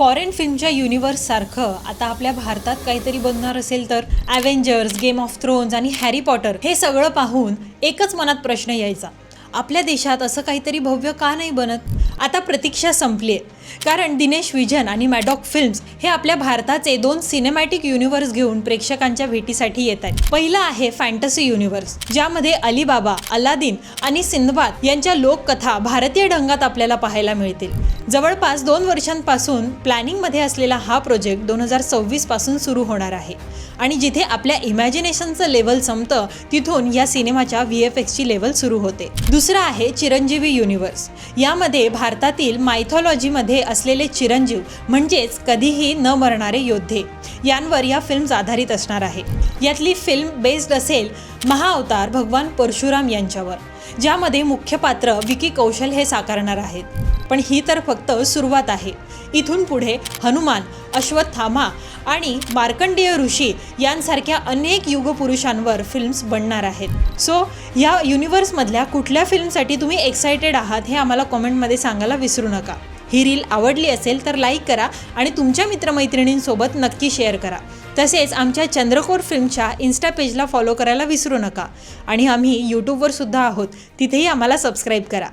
Foreign फिल्मच्या युनिवर्ससारखं आता आपल्या भारतात काहीतरी बनणार असेल तर ॲव्हेंजर्स, गेम ऑफ थ्रोन्स आणि हॅरी पॉटर हे सगळं पाहून एकच मनात प्रश्न यायचा, आपल्या देशात असं काहीतरी भव्य का नाही बनत. आता प्रतीक्षा संपली आहे, कारण दिनेश विजन आणि मॅडॉक फिल्म्स हे आपल्या भारताचे 2 सिनेमॅटिक युनिव्हर्स घेऊन प्रेक्षकांच्या भेटीसाठी येत आहेत. पहिलं आहे फॅन्टसी युनिव्हर्स, ज्यामध्ये अलीबाबा, अलादीन आणि सिंदबाद यांच्या लोककथा भारतीय ढंगात आपल्याला पाहायला मिळतील. जवळपास 2 वर्षांपासून प्लॅनिंगमध्ये असलेला हा प्रोजेक्ट 2026 पासून सुरू होणार आहे आणि जिथे आपल्या इमॅजिनेशनचं लेवल संपतं तिथून या सिनेमाच्या VFXची लेवल सुरू होते. दुसरं आहे चिरंजीवी युनिव्हर्स. यामध्ये भारतातील मायथॉलॉजीमध्ये असलेले चिरंजीव म्हणजेच कधीही न मरणारे योद्धे यांवर या फिल्म्स आधारित असणार आहे. यातली फिल्म बेस्ड असेल महाअवतार भगवान परशुराम यांच्यावर, ज्यामध्ये मुख्य पात्र विकी कौशल हे साकारणार आहेत. पण ही तर फक्त सुरुवात आहे. इथून पुढे हनुमान, अश्वत्थामा आणि मार्कंडेय ऋषी यांसारख्या अनेक युगपुरुषांवर फिल्म्स बनणार आहेत. सो या युनिव्हर्समधल्या कुठल्या फिल्मसाठी तुम्ही एक्सायटेड आहात हे आम्हाला कॉमेंटमध्ये सांगायला विसरू नका. ही रील आवडली असेल तर लाईक करा आणि तुमच्या मित्रमैत्रिणींसोबत नक्की शेअर करा. तसेच आमच्या चंद्रकोर फिल्मच्या इन्स्टा पेजला फॉलो करायला विसरू नका आणि आम्ही यूट्यूबवर सुद्धा आहोत, तिथेही आम्हाला सबस्क्राईब करा.